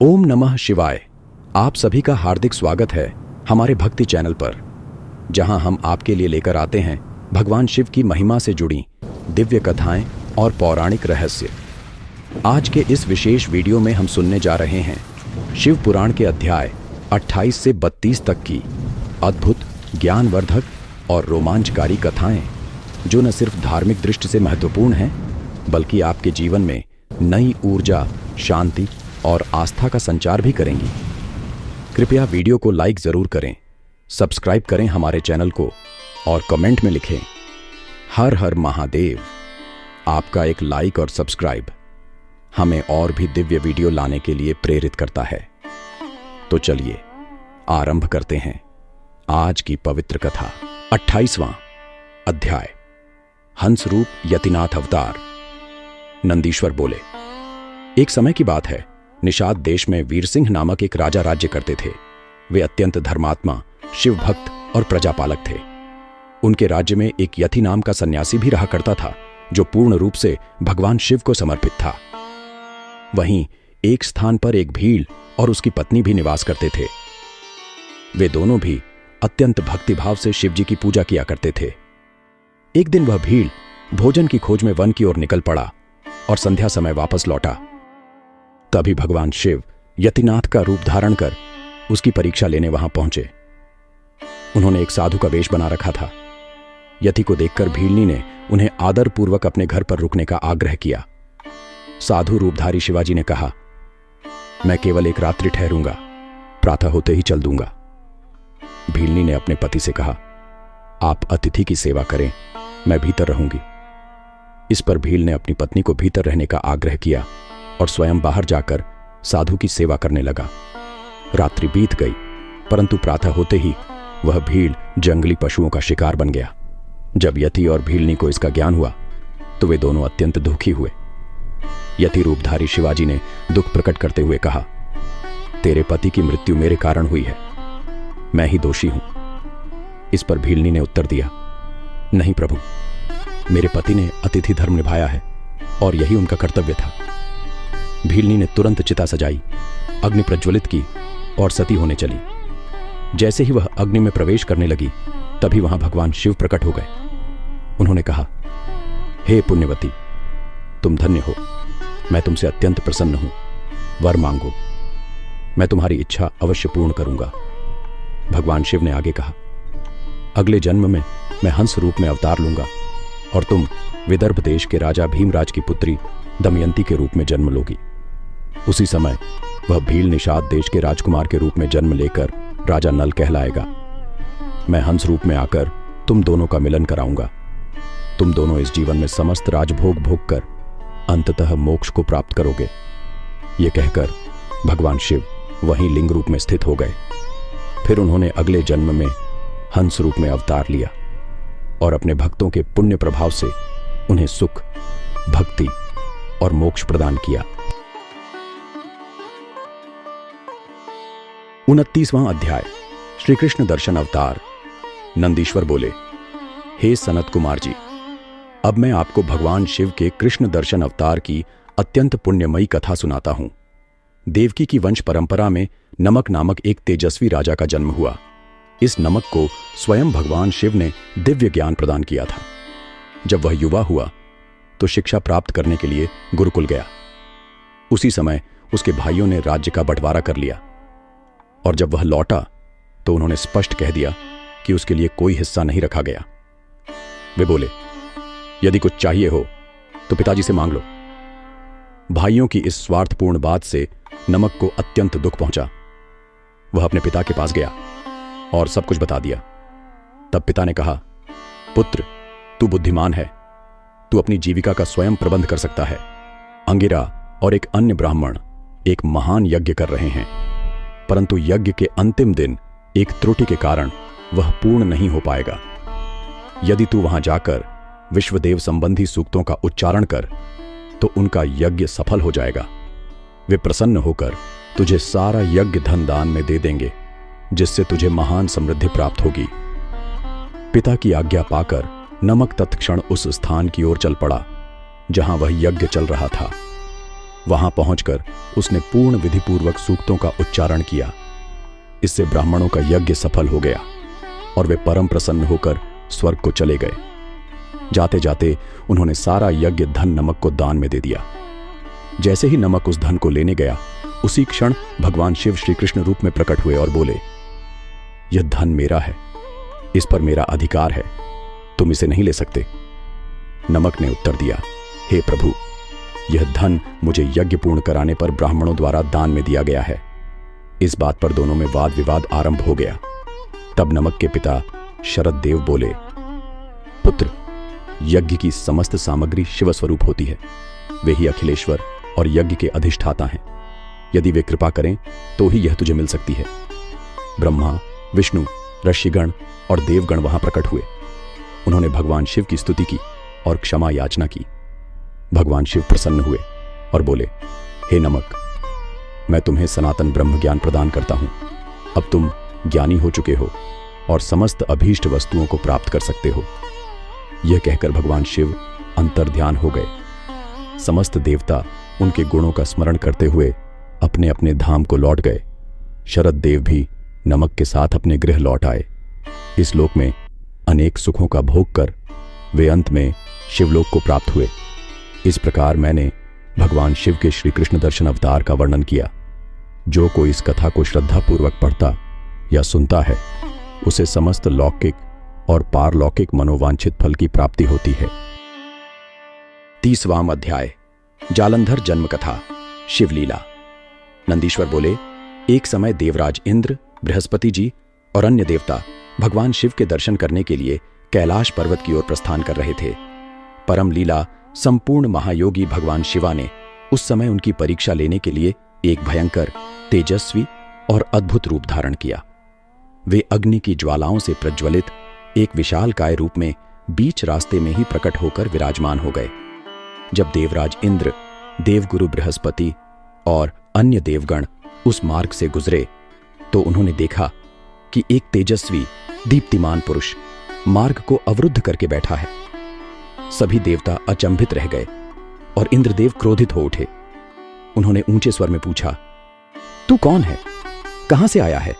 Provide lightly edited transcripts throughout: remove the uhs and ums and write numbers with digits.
ओम नमः शिवाय। आप सभी का हार्दिक स्वागत है हमारे भक्ति चैनल पर, जहां हम आपके लिए लेकर आते हैं भगवान शिव की महिमा से जुड़ी दिव्य कथाएं और पौराणिक रहस्य। आज के इस विशेष वीडियो में हम सुनने जा रहे हैं शिव पुराण के अध्याय 28 से 32 तक की अद्भुत, ज्ञानवर्धक और रोमांचकारी कथाएं, जो न सिर्फ धार्मिक दृष्टि से महत्वपूर्ण हैं, बल्कि आपके जीवन में नई ऊर्जा, शांति और आस्था का संचार भी करेंगी। कृपया वीडियो को लाइक जरूर करें, सब्सक्राइब करें हमारे चैनल को और कमेंट में लिखें हर हर महादेव। आपका एक लाइक और सब्सक्राइब हमें और भी दिव्य वीडियो लाने के लिए प्रेरित करता है। तो चलिए आरंभ करते हैं आज की पवित्र कथा। 28वां अध्याय, हंस रूप यतिनाथ अवतार। नंदीश्वर बोले, एक समय की बात है, निषाद देश में वीरसिंह नामक एक राजा राज्य करते थे। वे अत्यंत धर्मात्मा, शिव भक्त और प्रजापालक थे। उनके राज्य में एक यति नाम का सन्यासी भी रहा करता था, जो पूर्ण रूप से भगवान शिव को समर्पित था। वहीं एक स्थान पर एक भील और उसकी पत्नी भी निवास करते थे। वे दोनों भी अत्यंत भक्तिभाव से शिव जी की पूजा किया करते थे। एक दिन वह भील भोजन की खोज में वन की ओर निकल पड़ा और संध्या समय वापस लौटा। तभी भगवान शिव यतिनाथ का रूप धारण कर उसकी परीक्षा लेने वहां पहुंचे। उन्होंने एक साधु का वेश बना रखा था। यति को देखकर भीलनी ने उन्हें आदरपूर्वक अपने घर पर रुकने का आग्रह किया। साधु रूपधारी शिवाजी ने कहा, मैं केवल एक रात्रि ठहरूंगा, प्रातः होते ही चल दूंगा। भीलनी ने अपने पति से कहा, आप अतिथि की सेवा करें, मैं भीतर रहूंगी। इस पर भील ने अपनी पत्नी को भीतर रहने का आग्रह किया और स्वयं बाहर जाकर साधु की सेवा करने लगा। रात्रि बीत गई, परंतु प्रातः होते ही वह भील जंगली पशुओं का शिकार बन गया। जब यति और भीलनी को इसका ज्ञान हुआ तो वे दोनों अत्यंत दुखी हुए। यति रूपधारी शिवाजी ने दुख प्रकट करते हुए कहा, तेरे पति की मृत्यु मेरे कारण हुई है, मैं ही दोषी हूं। इस पर भीलनी ने उत्तर दिया, नहीं प्रभु, मेरे पति ने अतिथि धर्म निभाया है और यही उनका कर्तव्य था। भीलनी ने तुरंत चिता सजाई, अग्नि प्रज्वलित की और सती होने चली। जैसे ही वह अग्नि में प्रवेश करने लगी, तभी वहां भगवान शिव प्रकट हो गए। उन्होंने कहा, हे पुण्यवती, तुम धन्य हो, मैं तुमसे अत्यंत प्रसन्न हूं, वर मांगो, मैं तुम्हारी इच्छा अवश्य पूर्ण करूंगा। भगवान शिव ने आगे कहा, अगले जन्म में मैं हंस रूप में अवतार लूंगा और तुम विदर्भ देश के राजा भीमराज की पुत्री दमयंती के रूप में जन्म लोगी। उसी समय वह भील निषाद देश के राजकुमार के रूप में जन्म लेकर राजा नल कहलाएगा। मैं हंस रूप में आकर तुम दोनों का मिलन कराऊंगा। तुम दोनों इस जीवन में समस्त राजभोग भोग कर अंततः मोक्ष को प्राप्त करोगे। ये कहकर भगवान शिव वहीं लिंग रूप में स्थित हो गए। फिर उन्होंने अगले जन्म में हंस रूप में अवतार लिया और अपने भक्तों के पुण्य प्रभाव से उन्हें सुख, भक्ति और मोक्ष प्रदान किया। 29वां अध्याय, श्री कृष्ण दर्शन अवतार। नंदीश्वर बोले, हे सनत कुमार जी, अब मैं आपको भगवान शिव के कृष्ण दर्शन अवतार की अत्यंत पुण्यमयी कथा सुनाता हूं। देवकी की वंश परंपरा में नमक नामक एक तेजस्वी राजा का जन्म हुआ। इस नमक को स्वयं भगवान शिव ने दिव्य ज्ञान प्रदान किया था। जब वह युवा हुआ तो शिक्षा प्राप्त करने के लिए गुरुकुल गया। उसी समय उसके भाइयों ने राज्य का बंटवारा कर लिया और जब वह लौटा तो उन्होंने स्पष्ट कह दिया कि उसके लिए कोई हिस्सा नहीं रखा गया। वे बोले, यदि कुछ चाहिए हो तो पिताजी से मांग लो। भाइयों की इस स्वार्थपूर्ण बात से नमक को अत्यंत दुख पहुंचा। वह अपने पिता के पास गया और सब कुछ बता दिया। तब पिता ने कहा, पुत्र, तू बुद्धिमान है, तू अपनी जीविका का स्वयं प्रबंध कर सकता है। अंगिरा और एक अन्य ब्राह्मण एक महान यज्ञ कर रहे हैं, परंतु यज्ञ के अंतिम दिन एक त्रुटि के कारण वह पूर्ण नहीं हो पाएगा। यदि तू वहां जाकर विश्वदेव संबंधी सूक्तों का उच्चारण कर तो उनका यज्ञ सफल हो जाएगा। वे प्रसन्न होकर तुझे सारा यज्ञ धन दान में दे देंगे, जिससे तुझे महान समृद्धि प्राप्त होगी। पिता की आज्ञा पाकर नमक तत्क्षण उस स्थान की ओर चल पड़ा जहां वह यज्ञ चल रहा था। वहां पहुंचकर उसने पूर्ण विधिपूर्वक सूक्तों का उच्चारण किया। इससे ब्राह्मणों का यज्ञ सफल हो गया और वे परम प्रसन्न होकर स्वर्ग को चले गए। जाते जाते उन्होंने सारा यज्ञ धन नमक को दान में दे दिया। जैसे ही नमक उस धन को लेने गया, उसी क्षण भगवान शिव श्री कृष्ण रूप में प्रकट हुए और बोले, यह धन मेरा है, इस पर मेरा अधिकार है, तुम इसे नहीं ले सकते। नमक ने उत्तर दिया, हे प्रभु, यह धन मुझे यज्ञ पूर्ण कराने पर ब्राह्मणों द्वारा दान में दिया गया है। इस बात पर दोनों में वाद विवाद आरंभ हो गया। तब नमक के पिता शरद देव बोले, पुत्र, यज्ञ की समस्त सामग्री शिव स्वरूप होती है। वे ही अखिलेश्वर और यज्ञ के अधिष्ठाता हैं। यदि वे कृपा करें तो ही यह तुझे मिल सकती है। ब्रह्मा, विष्णु, ऋषिगण और देवगण वहां प्रकट हुए। उन्होंने भगवान शिव की स्तुति की और क्षमा याचना की। भगवान शिव प्रसन्न हुए और बोले, हे नमक, मैं तुम्हें सनातन ब्रह्म ज्ञान प्रदान करता हूं। अब तुम ज्ञानी हो चुके हो और समस्त अभीष्ट वस्तुओं को प्राप्त कर सकते हो। यह कहकर भगवान शिव अंतर्ध्यान हो गए। समस्त देवता उनके गुणों का स्मरण करते हुए अपने अपने धाम को लौट गए। शरद देव भी नमक के साथ अपने गृह लौट आए। इस लोक में अनेक सुखों का भोग कर वे अंत में शिवलोक को प्राप्त हुए। इस प्रकार मैंने भगवान शिव के श्री कृष्ण दर्शन अवतार का वर्णन किया। जो कोई इस कथा को श्रद्धापूर्वक पढ़ता या सुनता है, उसे समस्त लौकिक और पारलौकिक मनोवांछित फल की प्राप्ति होती है। 30वां अध्याय, जालंधर जन्म कथा, शिवलीला। नंदीश्वर बोले, एक समय देवराज इंद्र, बृहस्पति जी और अन्य देवता भगवान शिव के दर्शन करने के लिए कैलाश पर्वत की ओर प्रस्थान कर रहे थे। परम लीला संपूर्ण महायोगी भगवान शिवा ने उस समय उनकी परीक्षा लेने के लिए एक भयंकर, तेजस्वी और अद्भुत रूप धारण किया। वे अग्नि की ज्वालाओं से प्रज्वलित एक विशालकाय रूप में बीच रास्ते में ही प्रकट होकर विराजमान हो गए। जब देवराज इंद्र, देवगुरु बृहस्पति और अन्य देवगण उस मार्ग से गुजरे तो उन्होंने देखा कि एक तेजस्वी, दीप्तिमान पुरुष मार्ग को अवरुद्ध करके बैठा है। सभी देवता अचंभित रह गए और इंद्रदेव क्रोधित हो उठे। उन्होंने ऊंचे स्वर में पूछा, तू कौन है? कहां से आया है?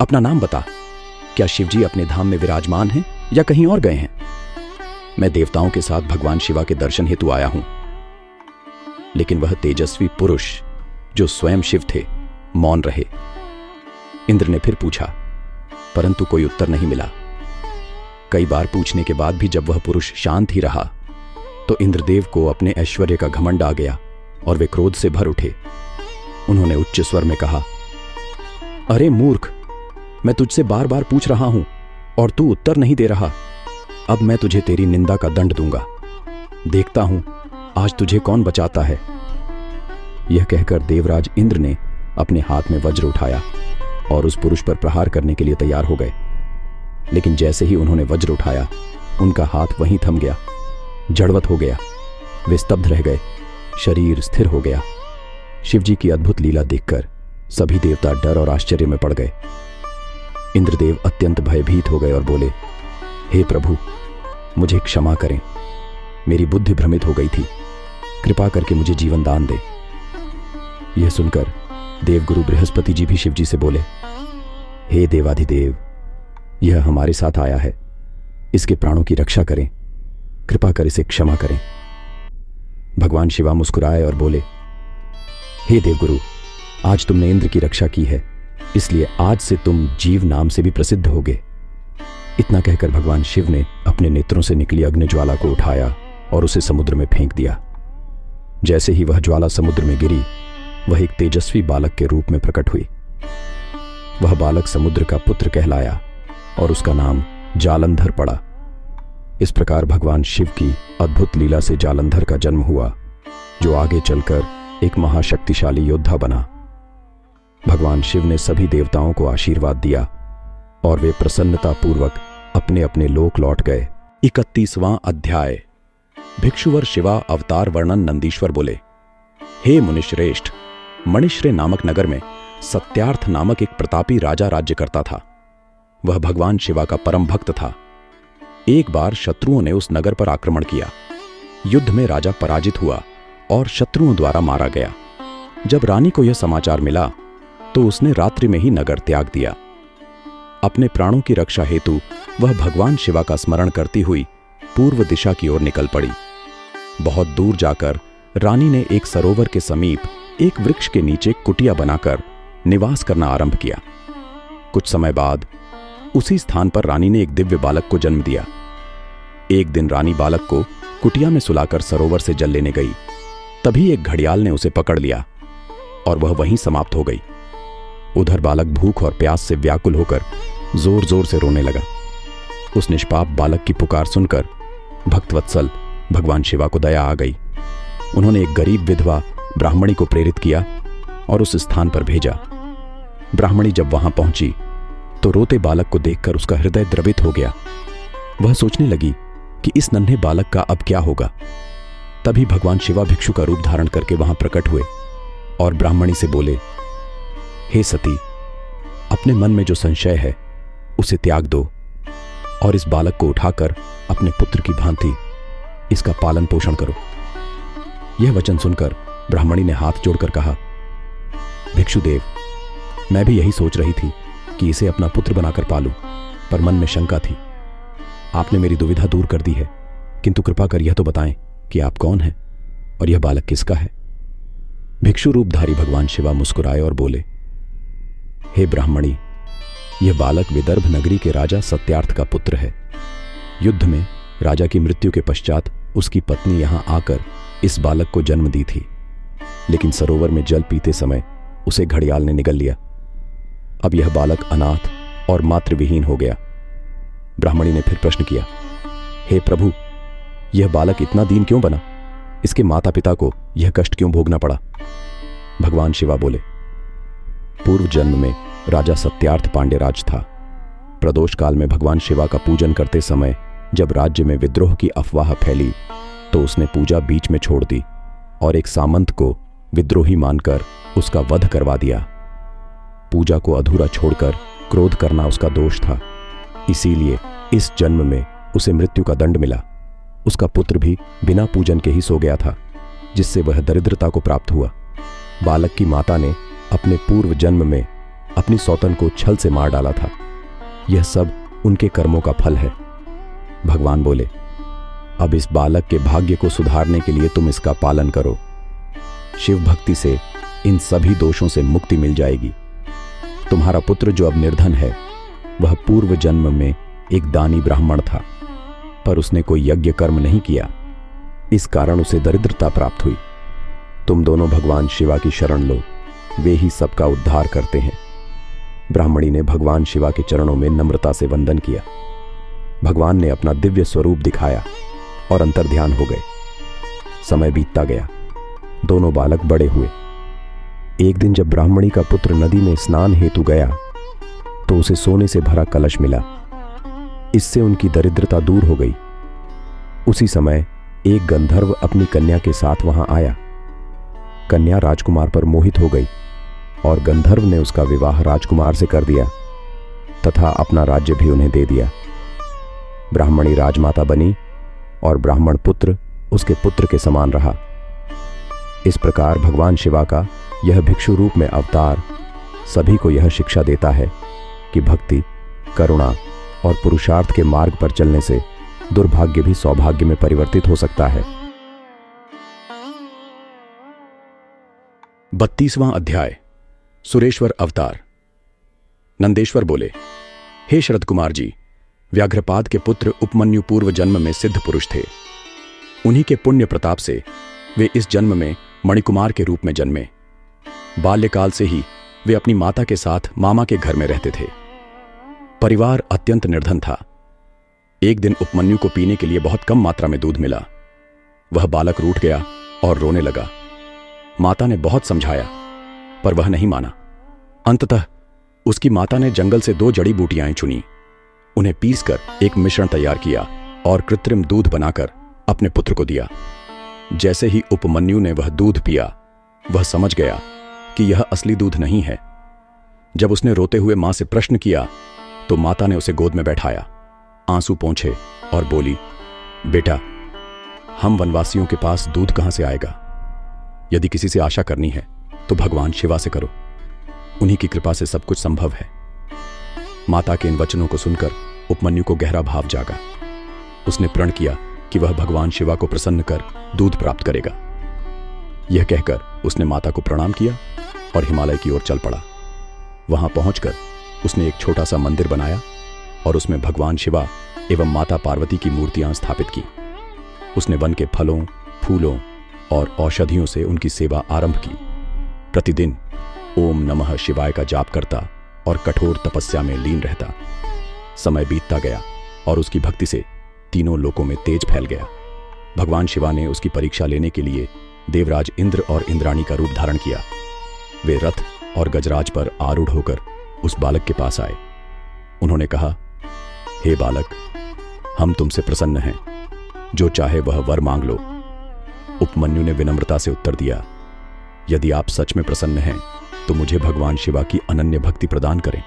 अपना नाम बता। क्या शिवजी अपने धाम में विराजमान हैं या कहीं और गए हैं? मैं देवताओं के साथ भगवान शिवा के दर्शन हेतु आया हूं। लेकिन वह तेजस्वी पुरुष, जो स्वयं शिव थे, मौन रहे। इंद्र ने फिर पूछा, परंतु कोई उत्तर नहीं मिला। कई बार पूछने के बाद भी जब वह पुरुष शांत ही रहा तो इंद्रदेव को अपने ऐश्वर्य का घमंड आ गया और वे क्रोध से भर उठे। उन्होंने उच्च स्वर में कहा, अरे मूर्ख, मैं तुझसे बार बार पूछ रहा हूं और तू उत्तर नहीं दे रहा। अब मैं तुझे तेरी निंदा का दंड दूंगा। देखता हूं आज तुझे कौन बचाता है। यह कहकर देवराज इंद्र ने अपने हाथ में वज्र उठाया और उस पुरुष पर प्रहार करने के लिए तैयार हो गए। लेकिन जैसे ही उन्होंने वज्र उठाया, उनका हाथ वहीं थम गया, जड़वत हो गया। वे स्तब्ध रह गए, शरीर स्थिर हो गया। शिवजी की अद्भुत लीला देखकर सभी देवता डर और आश्चर्य में पड़ गए। इंद्रदेव अत्यंत भयभीत हो गए और बोले, हे प्रभु, मुझे क्षमा करें, मेरी बुद्धि भ्रमित हो गई थी, कृपा करके मुझे जीवन दान दे। यह सुनकर देवगुरु बृहस्पति जी भी शिवजी से बोले, हे देवाधिदेव, यह हमारे साथ आया है, इसके प्राणों की रक्षा करें, कृपा कर इसे क्षमा करें। भगवान शिवा मुस्कुराए और बोले, हे देवगुरु, आज तुमने इंद्र की रक्षा की है, इसलिए आज से तुम जीव नाम से भी प्रसिद्ध होगे। इतना कहकर भगवान शिव ने अपने नेत्रों से निकली अग्नि ज्वाला को उठाया और उसे समुद्र में फेंक दिया। जैसे ही वह ज्वाला समुद्र में गिरी, वह एक तेजस्वी बालक के रूप में प्रकट हुई। वह बालक समुद्र का पुत्र कहलाया और उसका नाम जालंधर पड़ा। इस प्रकार भगवान शिव की अद्भुत लीला से जालंधर का जन्म हुआ, जो आगे चलकर एक महाशक्तिशाली योद्धा बना। भगवान शिव ने सभी देवताओं को आशीर्वाद दिया और वे प्रसन्नतापूर्वक अपने अपने लोक लौट गए। 31वां अध्याय, भिक्षुवर शिवा अवतार वर्णन। नंदीश्वर बोले, हे मुनिश्रेष्ठ, मणिश्रे नामक नगर में सत्यार्थ नामक एक प्रतापी राजा राज्य करता था। वह भगवान शिवा का परम भक्त था। एक बार शत्रुओं ने उस नगर पर आक्रमण किया। युद्ध में राजा पराजित हुआ और शत्रुओं द्वारा मारा गया। जब रानी को यह समाचार मिला तो उसने रात्रि में ही नगर त्याग दिया। अपने प्राणों की रक्षा हेतु वह भगवान शिवा का स्मरण करती हुई पूर्व दिशा की ओर निकल पड़ी। बहुत दूर जाकर रानी ने एक सरोवर के समीप एक वृक्ष के नीचे कुटिया बनाकर निवास करना आरंभ किया। कुछ समय बाद उसी स्थान पर रानी ने एक दिव्य बालक को जन्म दिया। एक दिन रानी बालक को कुटिया में सुलाकर सरोवर से जल लेने गई। तभी एक घड़ियाल ने उसे पकड़ लिया और वह वहीं समाप्त हो गई। उधर बालक भूख और प्यास से व्याकुल होकर जोर जोर से रोने लगा। उस निष्पाप बालक की पुकार सुनकर भक्तवत्सल भगवान शिवा को दया आ गई। उन्होंने एक गरीब विधवा ब्राह्मणी को प्रेरित किया और उस स्थान पर भेजा। ब्राह्मणी जब वहां पहुंची तो रोते बालक को देखकर उसका हृदय द्रवित हो गया। वह सोचने लगी कि इस नन्हे बालक का अब क्या होगा। तभी भगवान शिवा भिक्षु का रूप धारण करके वहां प्रकट हुए और ब्राह्मणी से बोले, हे सती, अपने मन में जो संशय है उसे त्याग दो और इस बालक को उठाकर अपने पुत्र की भांति इसका पालन पोषण करो। यह वचन सुनकर ब्राह्मणी ने हाथ जोड़कर कहा, भिक्षुदेव, मैं भी यही सोच रही थी कि इसे अपना पुत्र बनाकर पालूं, पर मन में शंका थी। आपने मेरी दुविधा दूर कर दी है, किंतु कृपा कर यह तो बताएं कि आप कौन हैं और यह बालक किसका है। भिक्षु रूपधारी भगवान शिवा मुस्कुराए और बोले, हे ब्राह्मणी, यह बालक विदर्भ नगरी के राजा सत्यार्थ का पुत्र है। युद्ध में राजा की मृत्यु के पश्चात उसकी पत्नी यहां आकर इस बालक को जन्म दी थी, लेकिन सरोवर में जल पीते समय उसे घड़ियाल ने निगल लिया। अब यह बालक अनाथ और मातृविहीन हो गया। ब्राह्मणी ने फिर प्रश्न किया, हे प्रभु, यह बालक इतना दीन क्यों बना? इसके माता पिता को यह कष्ट क्यों भोगना पड़ा? भगवान शिवा बोले, पूर्व जन्म में राजा सत्यार्थ पांड्यराज था। प्रदोष काल में भगवान शिवा का पूजन करते समय जब राज्य में विद्रोह की अफवाह फैली तो उसने पूजा बीच में छोड़ दी और एक सामंत को विद्रोही मानकर उसका वध करवा दिया। पूजा को अधूरा छोड़कर क्रोध करना उसका दोष था, इसीलिए इस जन्म में उसे मृत्यु का दंड मिला। उसका पुत्र भी बिना पूजन के ही सो गया था, जिससे वह दरिद्रता को प्राप्त हुआ। बालक की माता ने अपने पूर्व जन्म में अपनी सौतन को छल से मार डाला था। यह सब उनके कर्मों का फल है। भगवान बोले, अब इस बालक के भाग्य को सुधारने के लिए तुम इसका पालन करो। शिव भक्ति से इन सभी दोषों से मुक्ति मिल जाएगी। तुम्हारा पुत्र जो अब निर्धन है, वह पूर्व जन्म में एक दानी ब्राह्मण था, पर उसने कोई यज्ञ कर्म नहीं किया। इस कारण उसे दरिद्रता प्राप्त हुई। तुम दोनों भगवान शिवा की शरण लो, वे ही सबका उद्धार करते हैं। ब्राह्मणी ने भगवान शिवा के चरणों में नम्रता से वंदन किया। भगवान ने अपना दिव्य स्वरूप दिखाया और अंतर्ध्यान हो गए। समय बीतता गया, दोनों बालक बड़े हुए। एक दिन जब ब्राह्मणी का पुत्र नदी में स्नान हेतु गया तो उसे सोने से भरा कलश मिला। इससे उनकी दरिद्रता दूर हो गई। उसी समय एक गंधर्व अपनी कन्या के साथ वहां आया। कन्या राजकुमार पर मोहित हो गई और गंधर्व ने उसका विवाह राजकुमार से कर दिया तथा अपना राज्य भी उन्हें दे दिया। ब्राह्मणी राजमाता बनी और ब्राह्मण पुत्र उसके पुत्र के समान रहा। इस प्रकार भगवान शिवा का यह भिक्षु रूप में अवतार सभी को यह शिक्षा देता है कि भक्ति, करुणा और पुरुषार्थ के मार्ग पर चलने से दुर्भाग्य भी सौभाग्य में परिवर्तित हो सकता है। 32वां अध्याय। सुरेश्वर अवतार। नंदेश्वर बोले, हे शरद कुमार जी, व्याघ्रपाद के पुत्र उपमन्यु पूर्व जन्म में सिद्ध पुरुष थे। उन्हीं के पुण्य प्रताप से वे इस जन्म में मणिकुमार के रूप में जन्मे। बाल्यकाल से ही वे अपनी माता के साथ मामा के घर में रहते थे। परिवार अत्यंत निर्धन था। एक दिन उपमन्यु को पीने के लिए बहुत कम मात्रा में दूध मिला। वह बालक रूठ गया और रोने लगा। माता ने बहुत समझाया, पर वह नहीं माना। अंततः उसकी माता ने जंगल से 2 जड़ी बूटियां चुनी, उन्हें पीसकर एक मिश्रण तैयार किया और कृत्रिम दूध बनाकर अपने पुत्र को दिया। जैसे ही उपमन्यु ने वह दूध पिया, वह समझ गया कि यह असली दूध नहीं है। जब उसने रोते हुए मां से प्रश्न किया तो माता ने उसे गोद में बैठाया, आंसू पोंछे और बोली, बेटा, हम वनवासियों के पास दूध कहां से आएगा? यदि किसी से आशा करनी है तो भगवान शिवा से करो, उन्हीं की कृपा से सब कुछ संभव है। माता के इन वचनों को सुनकर उपमन्यु को गहरा भाव जागा। उसने प्रण किया कि वह भगवान शिवा को प्रसन्न कर दूध प्राप्त करेगा। यह कहकर उसने माता को प्रणाम किया और हिमालय की ओर चल पड़ा। वहां पहुंचकर उसने एक छोटा सा मंदिर बनाया और उसमें भगवान शिवा एवं माता पार्वती की मूर्तियां स्थापित की। उसने वन के फलों, फूलों और औषधियों से उनकी सेवा आरंभ की। प्रतिदिन ओम नमः शिवाय का जाप करता और कठोर तपस्या में लीन रहता। समय बीतता गया और उसकी भक्ति से तीनों लोकों में तेज फैल गया। भगवान शिवा ने उसकी परीक्षा लेने के लिए देवराज इंद्र और इंद्राणी का रूप धारण किया। वे रथ और गजराज पर आरूढ़ होकर उस बालक के पास आए। उन्होंने कहा, हे बालक, हम तुमसे प्रसन्न हैं, जो चाहे वह वर मांग लो। उपमन्यु ने विनम्रता से उत्तर दिया, यदि आप सच में प्रसन्न हैं तो मुझे भगवान शिवा की अनन्य भक्ति प्रदान करें।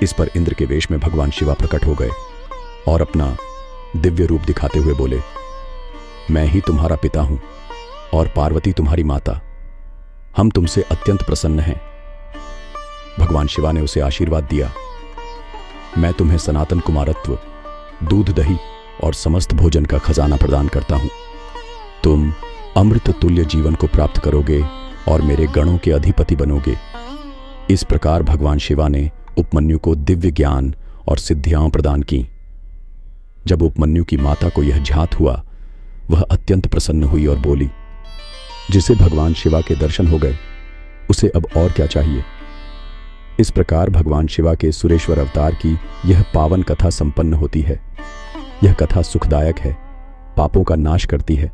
इस पर इंद्र के वेश में भगवान शिवा प्रकट हो गए और अपना दिव्य रूप दिखाते हुए बोले, मैं ही तुम्हारा पिता हूं और पार्वती तुम्हारी माता। हम तुमसे अत्यंत प्रसन्न हैं। भगवान शिवा ने उसे आशीर्वाद दिया, मैं तुम्हें सनातन कुमारत्व, दूध दही और समस्त भोजन का खजाना प्रदान करता हूं। तुम अमृत तुल्य जीवन को प्राप्त करोगे और मेरे गणों के अधिपति बनोगे। इस प्रकार भगवान शिवा ने उपमन्यु को दिव्य ज्ञान और सिद्धियां प्रदान की। जब उपमन्यु की माता को यह ज्ञात हुआ, वह अत्यंत प्रसन्न हुई और बोली, जिसे भगवान शिवा के दर्शन हो गए उसे अब और क्या चाहिए। इस प्रकार भगवान शिवा के सुरेश्वर अवतार की यह पावन कथा संपन्न होती है। यह कथा सुखदायक है, पापों का नाश करती है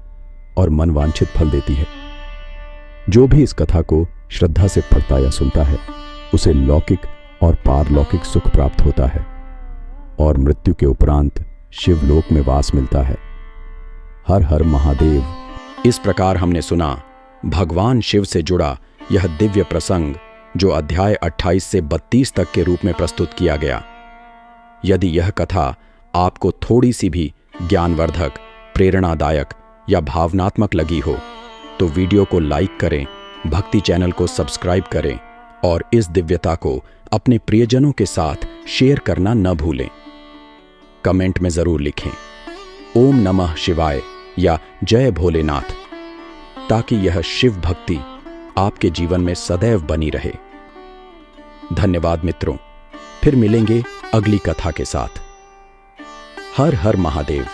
और मनवांछित फल देती है। जो भी इस कथा को श्रद्धा से पढ़ता या सुनता है, उसे लौकिक और पारलौकिक सुख प्राप्त होता है और मृत्यु के उपरांत शिवलोक में वास मिलता है। हर हर महादेव। इस प्रकार हमने सुना भगवान शिव से जुड़ा यह दिव्य प्रसंग, जो अध्याय 28 से 32 तक के रूप में प्रस्तुत किया गया। यदि यह कथा आपको थोड़ी सी भी ज्ञानवर्धक, प्रेरणादायक या भावनात्मक लगी हो तो वीडियो को लाइक करें, भक्ति चैनल को सब्सक्राइब करें और इस दिव्यता को अपने प्रियजनों के साथ शेयर करना न भूलें। कमेंट में जरूर लिखें ओम नमः शिवाय या जय भोलेनाथ, ताकि यह शिव भक्ति आपके जीवन में सदैव बनी रहे। धन्यवाद मित्रों, फिर मिलेंगे अगली कथा के साथ। हर हर महादेव।